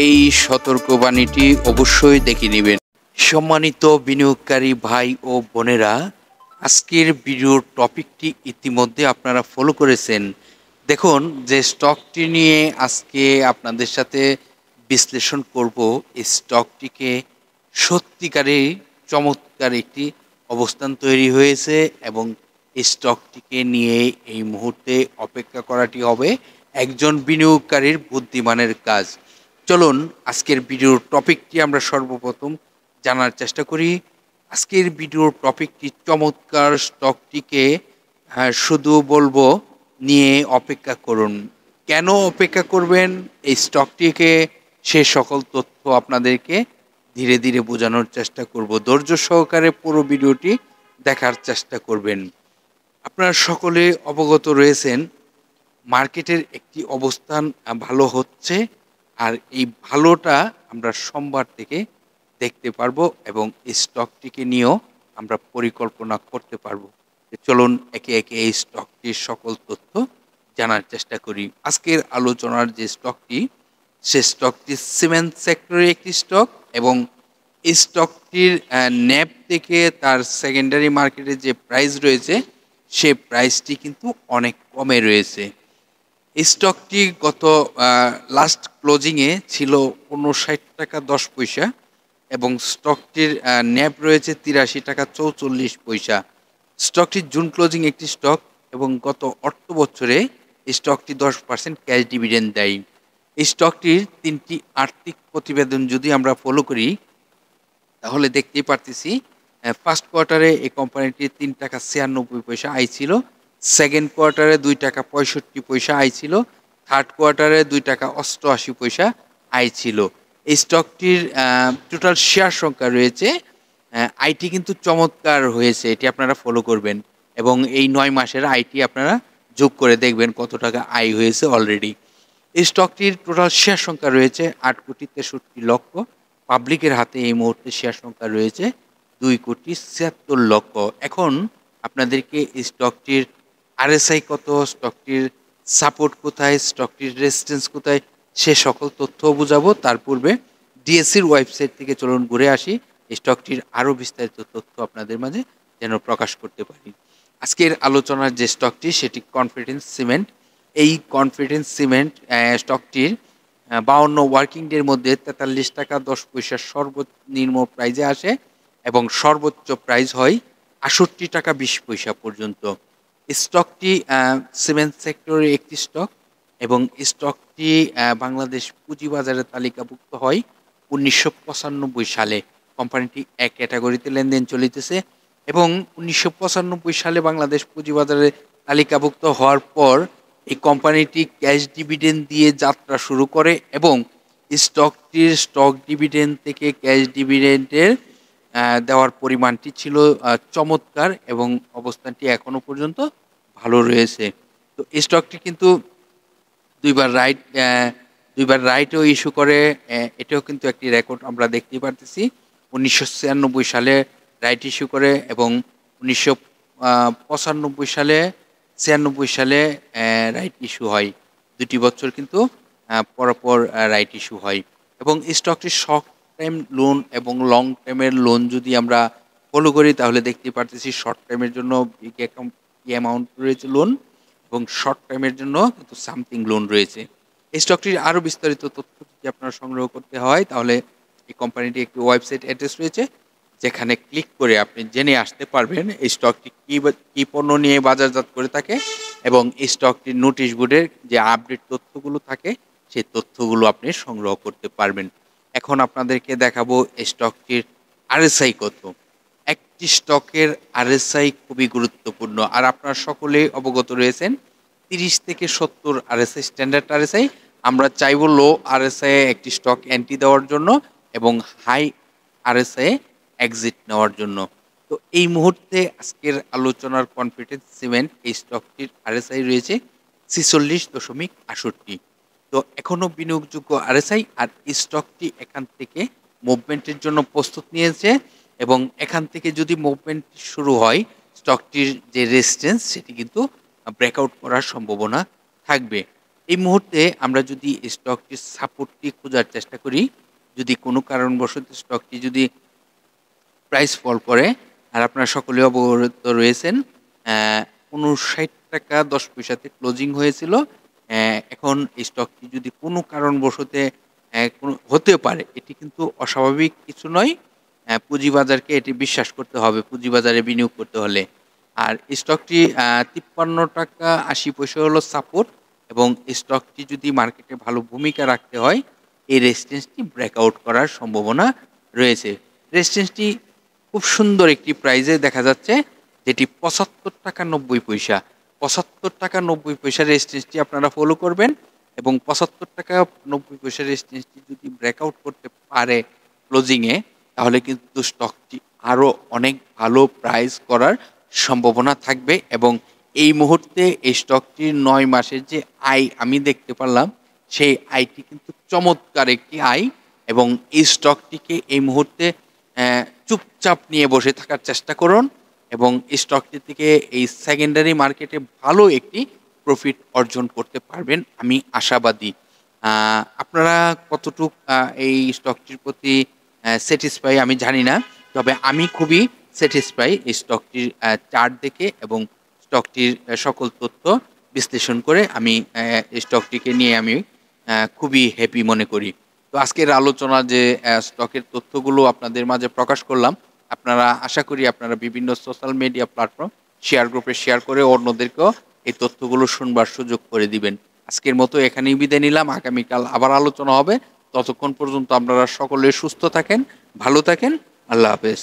এই সতর্কবাণীটি অবশ্যই দেখে নেবেন। সম্মানিত বিনিয়োগকারী ভাই ও বোনেরা, আজকের ভিডিওর টপিকটি ইতিমধ্যে আপনারা ফলো করেছেন। দেখুন, যে স্টকটি নিয়ে আজকে আপনাদের সাথে বিশ্লেষণ করব, এই স্টকটিকে সত্যিকারের চমৎকার একটি অবস্থান তৈরি হয়েছে এবং এই স্টকটিকে নিয়ে এই মুহূর্তে অপেক্ষা করাটি হবে একজন বিনিয়োগকারীর বুদ্ধিমানের কাজ। চলুন আজকের ভিডিওর টপিকটি আমরা সর্বপ্রথম জানার চেষ্টা করি। আজকের ভিডিওর টপিকটি চমৎকার স্টকটিকে শুধু বলবো নিয়ে অপেক্ষা করুন। কেন অপেক্ষা করবেন এই স্টকটিকে, সে সকল তথ্য আপনাদেরকে ধীরে ধীরে বোঝানোর চেষ্টা করব। ধৈর্য সহকারে পুরো ভিডিওটি দেখার চেষ্টা করবেন। আপনারা সকলে অবগত রয়েছেন মার্কেটের একটি অবস্থান ভালো হচ্ছে, আর এই ভালোটা আমরা সোমবার থেকে দেখতে পারবো এবং এই স্টকটিকে নিয়েও আমরা পরিকল্পনা করতে পারবো। চলুন একে একে এই স্টকটির সকল তথ্য জানার চেষ্টা করি। আজকের আলোচনার যে স্টকটি, সে স্টকটি সিমেন্ট সেক্টরের একটি স্টক এবং এই স্টকটির ন্যাব থেকে তার সেকেন্ডারি মার্কেটে যে প্রাইস রয়েছে, সে প্রাইসটি কিন্তু অনেক কমে রয়েছে। স্টকটি গত লাস্ট ক্লোজিংয়ে ছিল ৫৯ টাকা ১০ পয়সা এবং স্টকটির ন্যাব রয়েছে ৮৩ টাকা ৪৪ পয়সা। স্টকটির জুন ক্লোজিং একটি স্টক এবং গত অর্থ বছরে স্টকটি 10% ক্যাশ ডিভিডেন্ড দেয়। এই স্টকটির ৩টি আর্থিক প্রতিবেদন যদি আমরা ফলো করি, তাহলে দেখতেই পারতেছি ফার্স্ট কোয়ার্টারে এই কোম্পানিটির ৩ টাকা ৯৬ পয়সা আয় ছিল, সেকেন্ড কোয়ার্টারে ২ টাকা ৬৫ পয়সা আয় ছিল, থার্ড কোয়ার্টারে ২ টাকা ৮৮ পয়সা আয় ছিল। এই স্টকটির টোটাল শেয়ার সংখ্যা রয়েছে, আইটি কিন্তু চমৎকার হয়েছে, এটি আপনারা ফলো করবেন এবং এই ৯ মাসের আইটি আপনারা যোগ করে দেখবেন কত টাকা আয় হয়েছে অলরেডি। এই স্টকটির টোটাল শেয়ার সংখ্যা রয়েছে ৮,৬৩,০০,০০০। পাবলিকের হাতে এই মুহূর্তে শেয়ার সংখ্যা রয়েছে ২,৭৬,০০,০০০। এখন আপনাদেরকে এই স্টকটির আরএসআই কত, স্টকটির সাপোর্ট কোথায়, স্টকটির রেজিস্ট্যান্স কোথায়, সে সকল তথ্যও বোঝাবো। তার পূর্বে ডিএসসির ওয়েবসাইট থেকে চলুন ঘুরে আসি, স্টকটির আরও বিস্তারিত তথ্য আপনাদের মাঝে যেন প্রকাশ করতে পারি। আজকের আলোচনার যে স্টকটি, সেটি কনফিডেন্স সিমেন্ট। এই কনফিডেন্স সিমেন্ট স্টকটির 52 ওয়ার্কিং ডের মধ্যে ৪৩ টাকা ১০ পয়সার সর্বনিম্ন প্রাইজে আসে এবং সর্বোচ্চ প্রাইস হয় ৬৮ টাকা ২০ পয়সা পর্যন্ত। স্টকটি সিমেন্ট সেক্টরের একটি স্টক এবং স্টকটি বাংলাদেশ পুঁজিবাজারে তালিকাভুক্ত হয় ১৯৯৫ সালে। কোম্পানিটি এক ক্যাটাগরিতে লেনদেন চলিতেছে এবং ১৯৯৫ সালে বাংলাদেশ পুঁজিবাজারে তালিকাভুক্ত হওয়ার পর এই কোম্পানিটি ক্যাশ ডিভিডেন্ড দিয়ে যাত্রা শুরু করে এবং স্টকটির স্টক ডিভিডেন্ড থেকে ক্যাশ ডিভিডেন্ডের দেওয়ার পরিমাণটি ছিল চমৎকার এবং অবস্থানটি এখনো পর্যন্ত ভালো রয়েছে। তো এই স্টকটি কিন্তু দুইবার রাইটও ইস্যু করে, এটাও কিন্তু একটি রেকর্ড আমরা দেখতেই পারতেছি। ১৯৯৬ সালে রাইট ইস্যু করে এবং ১৯৯৫ সালে ৯৬ সালে রাইট ইস্যু হয়। ২টি বছর কিন্তু পরপর রাইট ইস্যু হয় এবং স্টকটির শর্ট টাইম লোন এবং লং টাইমের লোন যদি আমরা ফলো করি, তাহলে দেখতে পারতেছি শর্ট টাইমের জন্য বিগ অ্যামাউন্ট রয়েছে লোন এবং শর্ট টাইমের জন্য কিন্তু সামথিং লোন রয়েছে। এই স্টকটির আরও বিস্তারিত তথ্য যদি আপনার সংগ্রহ করতে হয়, তাহলে এই কোম্পানিটি একটি ওয়েবসাইট অ্যাড্রেস রয়েছে, যেখানে ক্লিক করে আপনি জেনে আসতে পারবেন এই স্টকটি কী পণ্য নিয়ে বাজারজাত করে থাকে এবং এই স্টকটির নোটিশ বোর্ডের যে আপডেট তথ্যগুলো থাকে, সেই তথ্যগুলো আপনি সংগ্রহ করতে পারবেন। এখন আপনাদেরকে দেখাবো এই স্টকটির আরএসআই কত। একটি স্টকের আরএসআই খুবই গুরুত্বপূর্ণ, আর আপনারা সকলেই অবগত রয়েছেন ৩০ থেকে ৭০ আরএসআই স্ট্যান্ডার্ড আরএসআই। আমরা চাইব লো আরএসআই একটি স্টক এন্ট্রি দেওয়ার জন্য এবং হাই আরএসআই এক্সিট নেওয়ার জন্য। তো এই মুহূর্তে আজকের আলোচনার কনফিডেন্স সিমেন্ট এই স্টকটির আরএসআই রয়েছে ৪৬.৬৮। তো এখনও বিনিয়োগযোগ্য আরএসআই, আর এই স্টকটি এখান থেকে মুভমেন্টের জন্য প্রস্তুত নিয়েছে এবং এখান থেকে যদি মুভমেন্ট শুরু হয়, স্টকটির যে রেজিস্ট্যান্স সেটি কিন্তু ব্রেকআউট করার সম্ভাবনা থাকবে। এই মুহূর্তে আমরা যদি স্টকটির সাপোর্টটি খোঁজার চেষ্টা করি, যদি কোনো কারণবশত স্টকটি যদি প্রাইস ফল করে, আর আপনারা সকলে অবগত রয়েছেন ৫৯ টাকা ১০ পয়সাতে ক্লোজিং হয়েছিল। এখন এই স্টকটি যদি কোনো কারণবশত হতে পারে, এটি কিন্তু অস্বাভাবিক কিছু নয়। পুঁজিবাজারকে এটি বিশ্বাস করতে হবে পুঁজিবাজারে বিনিয়োগ করতে হলে। আর স্টকটি ৫৩ টাকা ৮০ পয়সা হলো সাপোর্ট, এবং স্টকটি যদি মার্কেটে ভালো ভূমিকা রাখতে হয়, এই রেজিস্ট্যান্সটি ব্রেকআউট করার সম্ভাবনা রয়েছে। রেজিস্ট্যান্সটি খুব সুন্দর একটি প্রাইজে দেখা যাচ্ছে, যেটি ৭৫ টাকা ৯০ পয়সা। ৭৫ টাকা ৯০ পয়সার রেজিস্ট্যান্সটি আপনারা ফলো করবেন, এবং ৭৫ টাকা ৯০ পয়সার রেজিস্ট্যান্সটি যদি ব্রেকআউট করতে পারে ক্লোজিংয়ে, তাহলে কিন্তু স্টকটি আরও অনেক ভালো প্রাইস করার সম্ভাবনা থাকবে। এবং এই মুহূর্তে এই স্টকটির ৯ মাসের যে আয় আমি দেখতে পারলাম, সেই আয়টি কিন্তু চমৎকার একটি আয়, এবং এই স্টকটিকে এই মুহূর্তে চুপচাপ নিয়ে বসে থাকার চেষ্টা করুন, এবং স্টকটি থেকে এই সেকেন্ডারি মার্কেটে ভালো একটি প্রফিট অর্জন করতে পারবেন, আমি আশাবাদী। আপনারা কতটুক এই স্টকটির প্রতি স্যাটিসফাই আমি জানি না, তবে আমি খুবই স্যাটিসফাই এই স্টকটির চার্ট দেখে, এবং স্টকটির সকল তথ্য বিশ্লেষণ করে আমি স্টকটিকে নিয়ে আমি খুবই হ্যাপি মনে করি। তো আজকের আলোচনা যে স্টকের তথ্যগুলো আপনাদের মাঝে প্রকাশ করলাম, আপনারা আশা করি আপনারা বিভিন্ন সোশ্যাল মিডিয়া প্ল্যাটফর্ম শেয়ার গ্রুপে শেয়ার করে অন্যদেরকেও এই তথ্যগুলো শুনবার সুযোগ করে দিবেন। আজকের মতো এখানেই বিদায় নিলাম, আগামীকাল আবার আলোচনা হবে। ততক্ষণ পর্যন্ত আপনারা সকলে সুস্থ থাকেন, ভালো থাকেন, আল্লাহ হাফেজ।